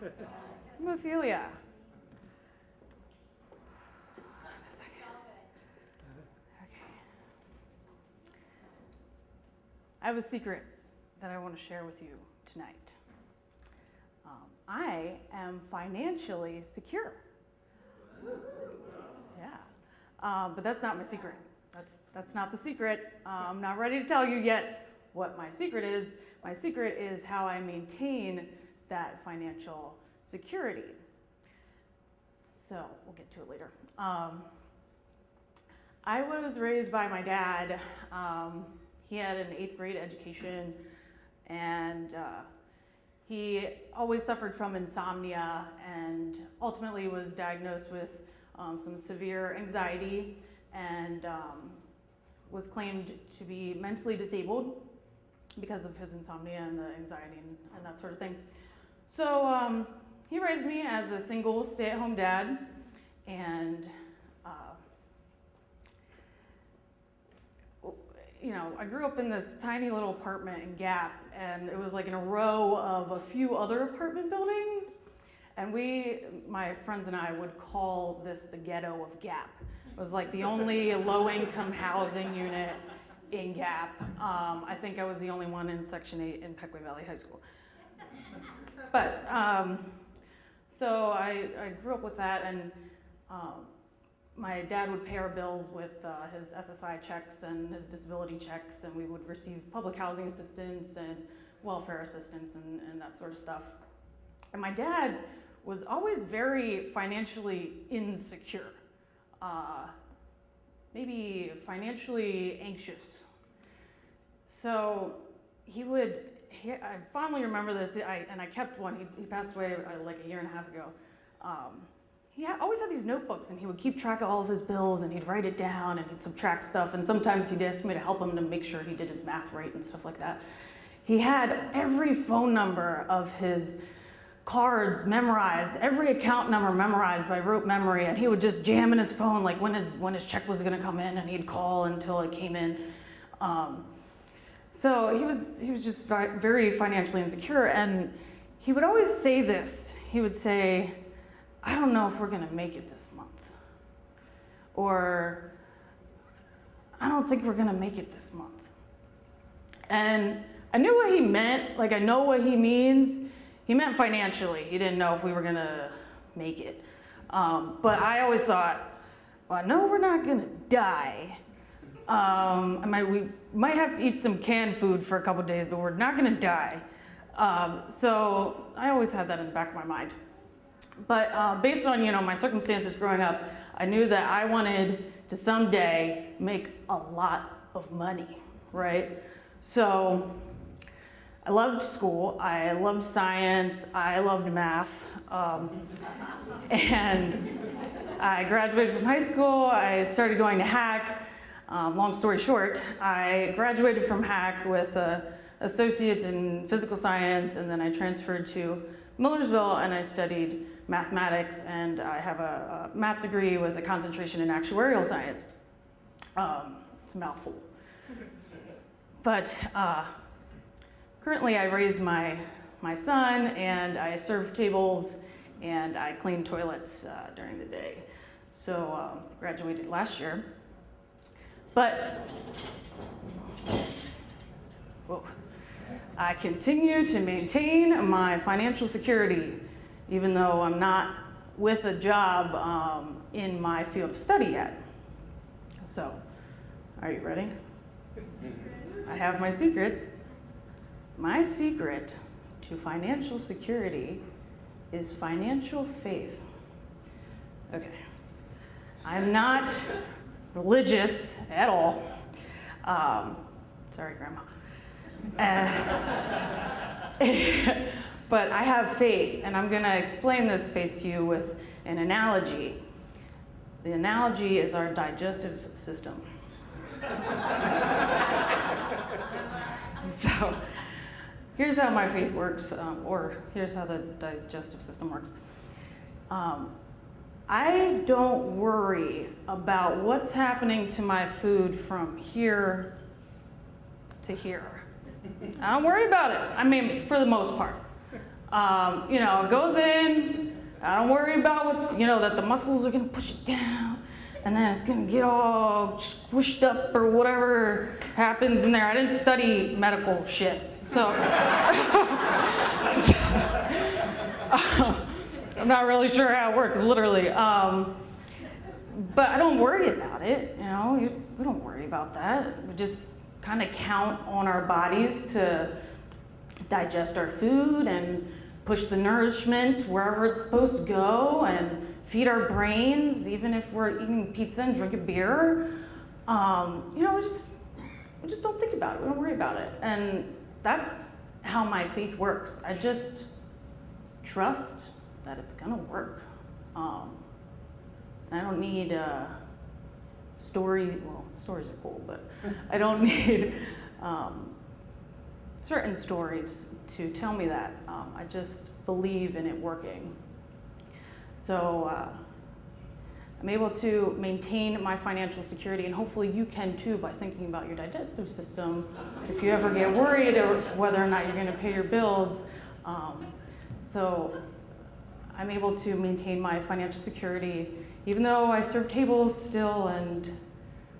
I'm Othelia. Hold on a second. Okay. I have a secret that I want to share with you tonight. I am financially secure. Yeah. But that's not my secret. That's not the secret. I'm not ready to tell you yet what my secret is. My secret is how I maintain that financial security. So we'll get to it later. I was raised by my dad. He had an 8th grade education, and he always suffered from insomnia and ultimately was diagnosed with some severe anxiety and was claimed to be mentally disabled because of his insomnia and the anxiety and that sort of thing. So he raised me as a single stay-at-home dad, and I grew up in this tiny little apartment in Gap, and it was like in a row of a few other apartment buildings, and my friends and I would call this the ghetto of Gap. It was like the only low-income housing unit in Gap. I think I was the only one in Section 8 in Pequea Valley High School. But, so I grew up with that, and my dad would pay our bills with his SSI checks and his disability checks, and we would receive public housing assistance and welfare assistance and that sort of stuff. And my dad was always very financially insecure, maybe financially anxious. So I fondly remember this, and I kept one. He passed away like a year and a half ago. He always had these notebooks, and he would keep track of all of his bills, and he'd write it down, and he'd subtract stuff, and sometimes he'd ask me to help him to make sure he did his math right and stuff like that. He had every phone number of his cards memorized, every account number memorized by rote memory, and he would just jam in his phone like when his check was gonna come in, and he'd call until it came in. So he was just very financially insecure, and he would always say this. He would say, "I don't know if we're gonna make it this month," or "I don't think we're gonna make it this month." And I knew what he meant, like I know what he means. He meant financially. He didn't know if we were gonna make it. But I always thought, well, no, we're not gonna die. We might have to eat some canned food for a couple days, but we're not gonna die. So I always had that in the back of my mind. But based on my circumstances growing up, I knew that I wanted to someday make a lot of money, right? So I loved school, I loved science, I loved math, and I graduated from high school. I started going to HAC. Long story short, I graduated from HAC with associates in physical science, and then I transferred to Millersville, and I studied mathematics, and I have a math degree with a concentration in actuarial science. It's a mouthful. But currently I raise my son, and I serve tables, and I clean toilets during the day. So graduated last year. But I continue to maintain my financial security, even though I'm not with a job in my field of study yet. So, are you ready? I have my secret. My secret to financial security is financial faith. Okay. I'm not religious at all. Sorry, Grandma. But I have faith, and I'm going to explain this faith to you with an analogy. The analogy is our digestive system. So here's how my faith works, or here's how the digestive system works. I don't worry about what's happening to my food from here to here. I don't worry about it. I mean, for the most part. It goes in. I don't worry about what's, that the muscles are gonna push it down, and then it's gonna get all squished up or whatever happens in there. I didn't study medical shit, so I'm not really sure how it works, literally. But I don't worry about it, we don't worry about that. We just kind of count on our bodies to digest our food and push the nourishment wherever it's supposed to go and feed our brains, even if we're eating pizza and drinking beer. We just don't think about it, we don't worry about it. And that's how my faith works. I just trust that it's gonna work. I don't need stories, well, stories are cool, but I don't need certain stories to tell me that. I just believe in it working. So I'm able to maintain my financial security, and hopefully you can too by thinking about your digestive system if you ever get worried or whether or not you're gonna pay your bills. So I'm able to maintain my financial security even though I serve tables still and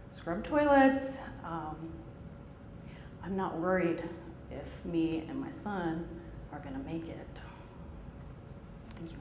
scrub toilets. I'm not worried if me and my son are gonna make it. Thank you.